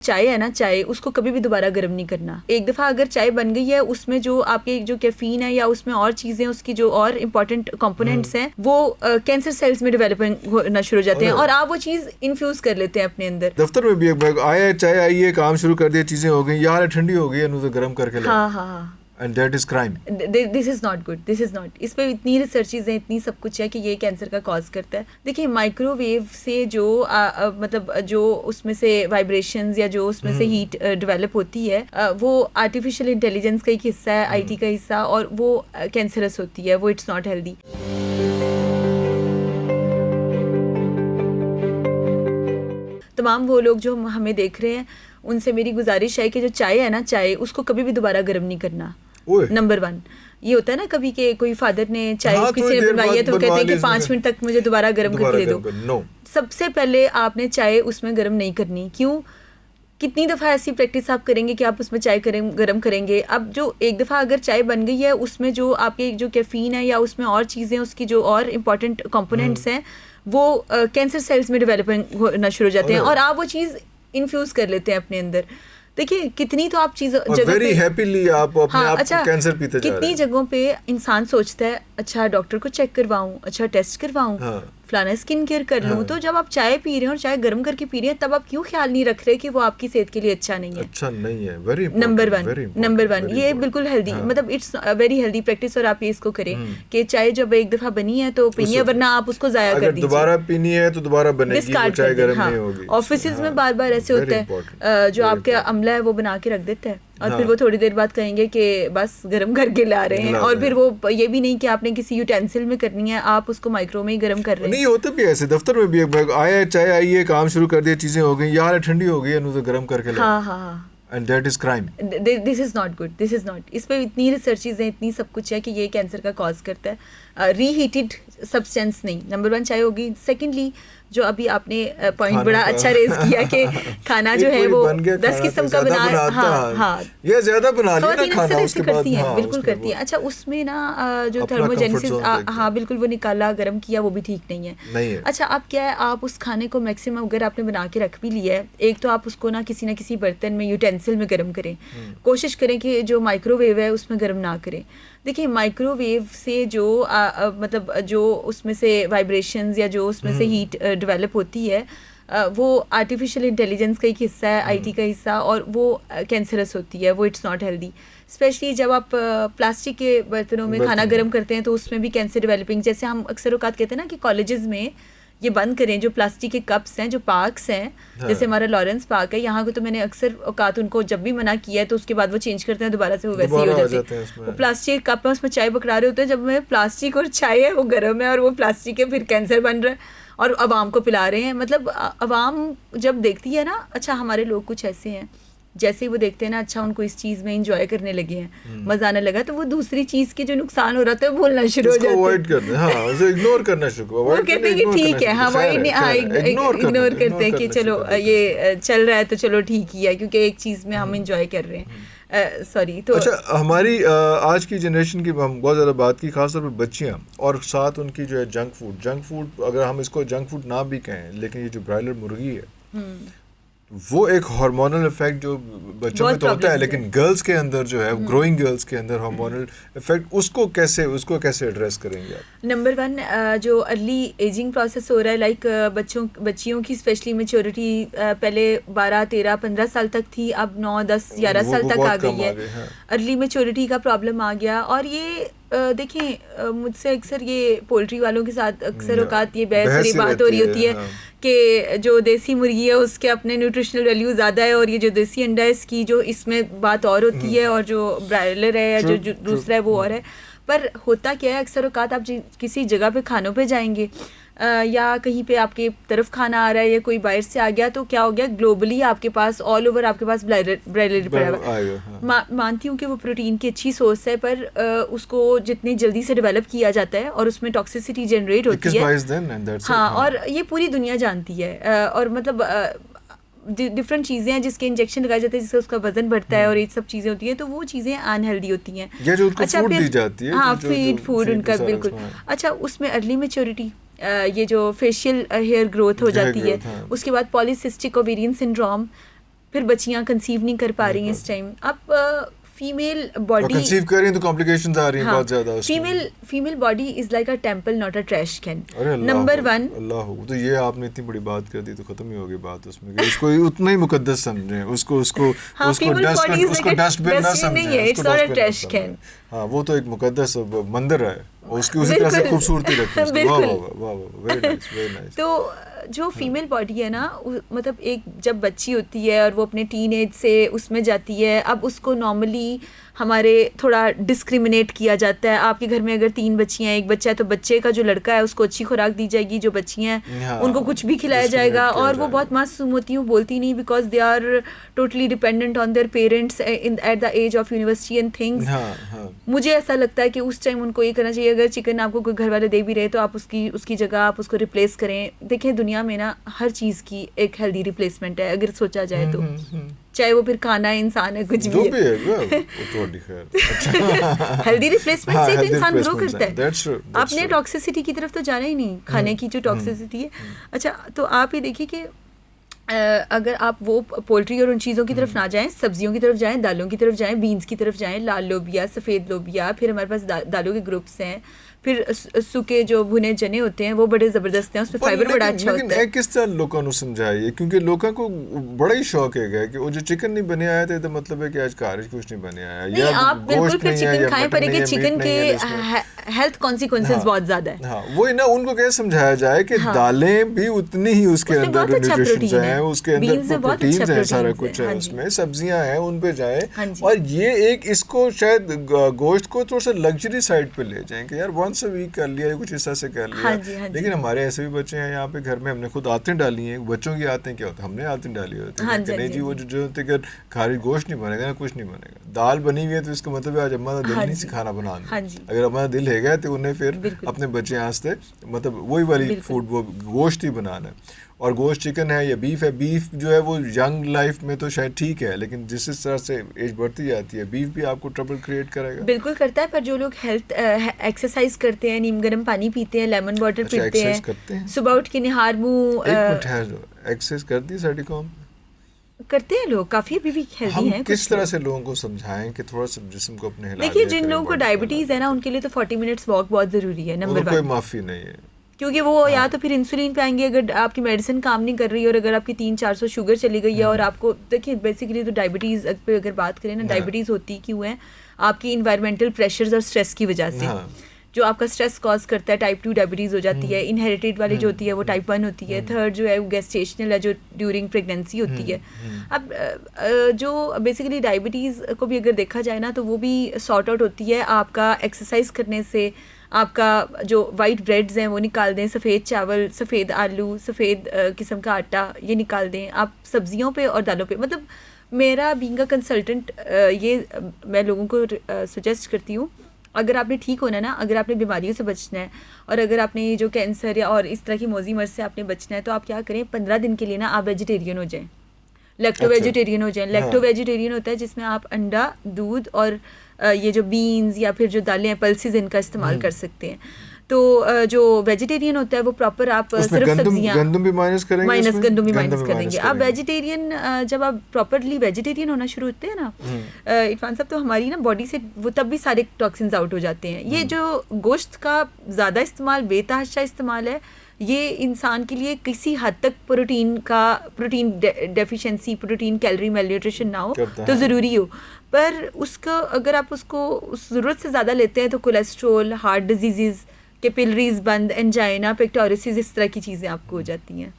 चाय है ना, चाय उसको कभी भी दोबारा गर्म नहीं करना। एक दफ़ा अगर चाय बन गई है, उसमें जो आपके जो कैफीन है या उसमें और चीज़ें, उसकी जो और इम्पोर्टेंट कंपोनेंट्स हैं, वो कैंसर सेल्स में डेवलपिंग होना शुरू हो जाते हैं और आप वो चीज़ इन्फ्यूज़ कर लेते हैं अपने अंदर। दफ्तर में भी एक बैग आया, चाय आई है, काम शुरू कर दिया, चीज़ें हो गई, यार ठंडी हो गई है, तो गर्म करके ला। हाँ। And that is crime. This is not good, this is not. इस पे इतनी रिसर्चेज हैं, इतनी सब कुछ है कि ये कैंसर का कॉज करता है। देखिए, माइक्रोवेव से जो मतलब जो उसमें से वाइब्रेशंस या जो उसमें से हीट डेवलप होती है, वो आर्टिफिशियल इंटेलिजेंस का एक हिस्सा है, आईटी का हिस्सा, और वो कैंसरस होती है, वो इट्स नॉट हेल्दी। तमाम वो लोग जो हमें देख रहे हैं, उनसे मेरी गुजारिश है कि जो चाय है ना, चाय उसको कभी भी दोबारा गर्म नहीं करना। नंबर 1 ये होता है ना कभी के कोई फादर ने चाय किसी ने बनवाई है तो कहते हैं कि 5 मिनट तक मुझे दोबारा गर्म करके दे दो। सबसे पहले आपने चाय उसमें गर्म नहीं करनी। क्यों? कितनी दफ़ा ऐसी प्रैक्टिस आप करेंगे कि आप उसमें चाय गर्म करेंगे? अब जो एक दफ़ा अगर चाय बन गई है, उसमें जो आपके जो कैफीन है या उसमें और चीज़ें, उसकी जो और इम्पोर्टेंट कंपोनेंट्स हैं, वो कैंसर सेल्स में डेवलपिंग होना शुरू हो जाते हैं और आप वो चीज़ इन्फ्यूज़ कर लेते हैं अपने अंदर। देखिए, कितनी तो आप चीज़ जगह पे हैप्पीली आप अपने आप को कैंसर पीते जा रहे हैं। कितनी जगहों पे इंसान सोचता है, अच्छा डॉक्टर को चेक करवाऊं, अच्छा टेस्ट करवाऊं, फलाना स्किन केयर कर लूं। तो जब आप चाय पी रहे हैं और चाय गर्म करके पी रहे हैं, तब आप क्यों ख्याल नहीं रख रहे कि वो आपकी सेहत के लिए अच्छा नहीं है? वेरी नंबर वन ये बिल्कुल हेल्दी, मतलब इट्स वेरी हेल्दी प्रैक्टिस। और आप ये इसको करें कि चाय जब एक दफा बनी है तो पीनी है, वरना आप उसको जाया कर दीजिए। दोबारा पीनी है तो दोबारा बनेगी, वो चाय गर्म नहीं होगी। ऑफिसेज में बार बार ऐसे होता है, जो आपके अमला है वो बना के रख देता है और फिर वो थोड़ी देर बाद कहेंगे कि बस गर्म करके ला रहे हैं, और फिर वो ये भी नहीं कि आपने किसी यूटेंसिल में करनी है, आप उसको माइक्रो में ही गर्म कर रहे हैं। नहीं होता भी ऐसे, दफ्तर में भी एक बैग आया, चाय आई है, काम शुरू कर दिया, चीजें हो गई, यार ठंडी हो गई है, तो गर्म करके ला। हाँ। And that is crime. This is not good, this is not. इस पे इतनी रिसर्चेज हैं, इतनी सब कुछ है कि ये कैंसर का कॉज करता है। रीहीटेड सब्सटेंस नहीं, नंबर 1 चाय होगी। सेकेंडली, जो अभी आपने पॉइंट बड़ा अच्छा रेज किया कि खाना जो है वो 10 किस्म का बना, हाँ ये ज्यादा बना लिया ना खाना, उसके बाद करती हैं, बिल्कुल करती हैं। अच्छा, उसमें ना जो थर्मोजेनेसिस, हाँ बिल्कुल, वो निकाला गर्म किया, वो भी ठीक नहीं है। अच्छा, अब क्या है, आप उस खाने को मैक्सिमम अगर आपने बना के रख भी लिया है, एक तो आप उसको ना किसी बर्तन में, यूटेंसिल में गर्म करें। कोशिश करें कि जो माइक्रोवेव है उसमें गर्म ना करें। देखिए, माइक्रोवेव से जो मतलब जो उसमें से वाइब्रेशंस या जो उसमें से हीट डेवलप होती है, वो आर्टिफिशियल इंटेलिजेंस का एक हिस्सा है, आईटी का हिस्सा, और वो कैंसरस होती है, वो इट्स नॉट हेल्दी। स्पेशली जब आप प्लास्टिक के बर्तनों में खाना गर्म करते हैं तो उसमें भी कैंसर डेवलपिंग, जैसे हम अक्सर औकात कहते हैं ना कि कॉलेजेस में ये बंद करें, जो प्लास्टिक के कप्स हैं, जो पार्क्स हैं, जैसे हमारा लॉरेंस पार्क है, यहाँ को तो मैंने अक्सर औकात उनको जब भी मना किया है तो उसके बाद वो चेंज करते हैं, दोबारा से वो वैसे ही हो जाते हैं। वो प्लास्टिक कप में उसमें चाय पकड़ा रहे होते हैं, जब में प्लास्टिक और चाय है वो गर्म है और वो प्लास्टिक है, फिर कैंसर बन रहा है और अवाम को पिला रहे हैं। मतलब अवाम जब देखती है ना, अच्छा हमारे लोग कुछ ऐसे हैं, जैसे ही वो देखते हैं ना, अच्छा उनको इस चीज में एंजॉय करने लगे हैं, मजा आने लगा, तो वो दूसरी चीज के जो नुकसान हो रहा था बोलना शुरू हो जाते हैं, अवॉइड करते हैं, हाँ उसे इग्नोर करना शुरू, वो कहते हैं कि ठीक है, हाँ इग्नोर करते हैं कि चलो ये चल रहा है तो चलो ठीक ही है, क्योंकि एक चीज में हम एंजॉय कर रहे हैं। सॉरी, तो अच्छा, हमारी आज की जनरेशन की हम बहुत ज़्यादा बात की, खासतौर पर बच्चियाँ, और साथ उनकी जो है जंक फूड, अगर हम इसको जंक फूड ना भी कहें, लेकिन ये जो ब्रायलर मुर्गी है, वो एक हार्मोनल इफेक्ट जो बच्चों में तो होता है, लेकिन गर्ल्स के अंदर जो है, ग्रोइंग गर्ल्स के अंदर हार्मोनल इफेक्ट, उसको कैसे एड्रेस करेंगे आप? नंबर 1, जो अर्ली एजिंग प्रोसेस हो रहा है, लाइक बच्चियों की स्पेशली मैच्योरिटी पहले 12, 13, 15 साल तक थी, अब 9, 10, 11 साल तक आ गई है। अर्ली मैच्योरिटी का प्रॉब्लम आ गया। और ये देखें, मुझसे अक्सर ये पोल्ट्री वालों के साथ अक्सर औकात ये बहस बात हो रही होती है कि जो देसी मुर्गी है उसके अपने न्यूट्रिशनल वैल्यू ज़्यादा है, और ये जो देसी अंडा है इसकी जो इसमें बात और होती है, और जो ब्रायलर है या जो दूसरा है वो और है। पर होता क्या है, अक्सर औकात आप किसी जगह पे खानों पे जाएंगे या कहीं पे आपके तरफ खाना आ रहा है या कोई बाहर से आ गया, तो क्या हो गया, ग्लोबली आपके पास ऑल ओवर आपके पास ब्रायलर पड़ा हुआ। मानती हूँ कि वो प्रोटीन की अच्छी सोर्स है, पर उसको जितनी जल्दी से डेवलप किया जाता है और उसमें टॉक्सिसिटी जनरेट होती है, हाँ, और ये पूरी दुनिया जानती है। और मतलब डिफरेंट चीज़ें हैं जिसके इंजेक्शन लगाए जाते हैं, जिससे उसका वजन बढ़ता है और ये सब चीज़ें होती हैं, तो वो चीज़ें अनहेल्दी होती हैं। अच्छा, फूड दी जाती है, हाँ, फूड उनका बिल्कुल। अच्छा, उसमें अर्ली मैच्योरिटी, ये जो फेशियल हेयर ग्रोथ हो जाती है, उसके बाद पॉलीसिस्टिक ओवेरियन सिंड्रोम, फिर बच्चियां कंसीव नहीं कर पा रही हैं इस टाइम। अब फीमेल बॉडी कंसीव कर रही हैं तो कॉम्प्लिकेशंस आ रही हैं बहुत ज्यादा। Female body is like a temple not a trash can. Number 1 अल्लाह, तो ये आपने इतनी बड़ी बात कर दी तो खत्म ही हो गई बात उसमें कि इसको उतना ही मुकद्दस समझें, उसको डस्टबिन ना समझें, it's not a trash can. हाँ, वो तो एक मुकद्दस मंदिर है, उसकी उसी तरह से खूबसूरती रखें। वाह वाह वाह, वेरी नाइस। तो जो फीमेल बॉडी है ना, मतलब एक जब बच्ची होती है और वो अपने टीन एज से उसमें जाती है, अब उसको नॉर्मली हमारे थोड़ा डिस्क्रिमिनेट किया जाता है। आपके घर में अगर 3 बच्चियाँ, 1 बच्चा है, तो बच्चे का जो लड़का है उसको अच्छी खुराक दी जाएगी, जो बच्चियाँ हैं उनको कुछ भी खिलाया जाएगा। और वो बहुत मासूम होती हैं, बोलती नहीं, because they are totally dependent on their parents at the age of university and things. मुझे ऐसा लगता है कि उस टाइम उनको ये करना चाहिए, अगर चिकन आपको कोई घर वाले दे भी रहे तो आप उसकी जगह आप उसको रिप्लेस करें। देखिए दुनिया में ना हर चीज़ की एक हेल्दी रिप्लेसमेंट है अगर सोचा जाए तो, चाहे वो फिर खाना है, इंसान है, कुछ भी है। हेल्दी रिप्लेसमेंट से तो इंसान ग्रो करता है। आपने टॉक्सिसिटी की तरफ तो जाना ही नहीं, खाने की जो टॉक्सिसिटी है। अच्छा, तो आप ये देखिए कि अगर आप वो पोल्ट्री और उन चीज़ों की तरफ ना जाएं, सब्जियों की तरफ जाएं, दालों की तरफ जाएं, बीन्स की तरफ जाएं, लाल लोबिया, सफ़ेद लोबिया, फिर हमारे पास दालों के ग्रुप्स हैं, फिर सूखे जो भुने चने होते हैं वो बड़े ज़बरदस्त हैं, उसमें फाइबर बड़ा अच्छा होता है। किस तरह लोगों को समझाइए, क्योंकि लोगों को बड़ा ही शौक है कि वो जो चिकन नहीं बने आया था तो मतलब है कि आज कार कुछ नहीं बने आया, या आप बिल्कुल फिर चिकन खाएं, पर कि चिकन के हेल्थ कॉन्सिक्वेंसेस बहुत ज़्यादा है। हाँ, वो ना उनको कैसे समझाया जाए कि दालें भी उतनी ही उसके अंदर न्यूट्रिशंस हैं, उसके अंदर प्रोटीन्स हैं, सारा कुछ है उसमें, सब्जियां हैं, उन पे जाएं। और ये एक इसको शायद गोश्त को थोड़ा सा लग्जरी साइड पे ले जाएं कि यार वंस अ वीक कर लिया, कुछ हिस्सा से कर लिया। लेकिन हमारे ऐसे भी बच्चे हैं यहाँ पे घर में, हमने खुद आदतें डाली हैं। बच्चों की आदतें क्या होता है, हमने आदतें डाली होती है कि नहीं जी वो जो अगर खाली गोश्त नहीं बनेगा ना कुछ नहीं बनेगा, दाल बनी हुई है तो इसका मतलब आज अम्मा का दिल नहीं खाना बनाना। अगर अम्मा का दिल है तो उन्हें फिर अपने बच्चे आस्ते मतलब वही वाली फूड वो गोश्त ही बनाना है। और गोश्त चिकन है या बीफ है, बीफ जो है वो यंग लाइफ में तो शायद ठीक है, लेकिन जिस तरह से एज बढ़ती जाती है बीफ भी आपको ट्रबल क्रिएट करेगा। बिल्कुल करता है, पर जो लोग हेल्थ एक्सरसाइज करते हैं, नीम गर्म पानी पीते हैं, लेमन वाटर पीते हैं, सुबह उठ के निहार मुँह एक्सरसाइज करती है साड़ी कौम करते हैं लोग, काफी अभी भी हेल्दी हैं। किस तरह से लोगों को समझाएं कि थोड़ा सा जिस्म को अपने हिला। देखिए जिन लोगों को डायबिटीज है ना, उनके लिए तो 40 मिनट्स वॉक बहुत जरूरी है। नंबर 1 कोई माफी नहीं है, क्योंकि वो या तो फिर इंसुलिन पे आएंगे अगर आपकी मेडिसिन काम नहीं कर रही है, और अगर आपकी 300-400 शुगर चली गई है और आपको देखिए बेसिकली तो डायबिटीज़ पे अगर बात करें ना, डायबिटीज़ होती क्यों है, आपकी इन्वायरमेंटल प्रेशर्स और स्ट्रेस की वजह से। जो आपका स्ट्रेस कॉज करता है टाइप 2 डायबिटीज़ हो जाती है। इनहेरिटेड वाली जो होती है वो टाइप 1 होती है। थर्ड जो है वो गेस्टेशनल है, जो ड्यूरिंग प्रेगनेंसी होती है। अब जो बेसिकली डायबिटीज़ को भी अगर देखा जाए ना, तो वो भी सॉर्ट आउट होती है आपका एक्सरसाइज करने से। आपका जो वाइट ब्रेड्स हैं वो निकाल दें, सफ़ेद चावल, सफ़ेद आलू, सफ़ेद किस्म का आटा ये निकाल दें। आप सब्जियों पे और दालों पे, मतलब मेरा बीइंग अ कंसल्टेंट ये मैं लोगों को सजेस्ट करती हूँ, अगर आपने ठीक होना है ना, अगर आपने बीमारियों से बचना है और अगर आपने जो कैंसर या और इस तरह की मौजी मर्ज से आपने बचना है, तो आप क्या करें, 15 दिन के लिए ना आप वेजिटेरियन हो जाएं, लेक्टो वेजिटेरियन हो जाएं। लेक्टो वेजिटेरियन होता है जिसमें आप अंडा, दूध और ये जो बीन्स या फिर जो दालें हैं, पल्सेस, इनका इस्तेमाल कर सकते हैं। तो जो वेजिटेरियन होता है वो प्रॉपर आप सिर्फ सब्जियां, गंदम भी माइनस करेंगे, गंदम भी माइनस कर देंगे। आप वेजिटेरियन जब आप प्रॉपरली वेजिटेरियन होना शुरू होते हैं ना इरफान साहब, तो हमारी ना बॉडी से वो तब भी सारे टॉक्सिन्स आउट हो जाते हैं। ये जो गोश्त का ज़्यादा इस्तेमाल, बेतहाशा इस्तेमाल है, ये इंसान के लिए किसी हद तक प्रोटीन डेफिशिएंसी, प्रोटीन कैलोरी मेलन्यूट्रिशन ना हो तो ज़रूरी हो, पर उसका अगर आप उसको उस ज़रूरत से ज़्यादा लेते हैं तो कोलेस्ट्रोल, हार्ट डिजीज़, कैपिलरीज बंद, एंजाइना, पेक्टोरिसिस, इस तरह की चीज़ें आपको हो जाती हैं।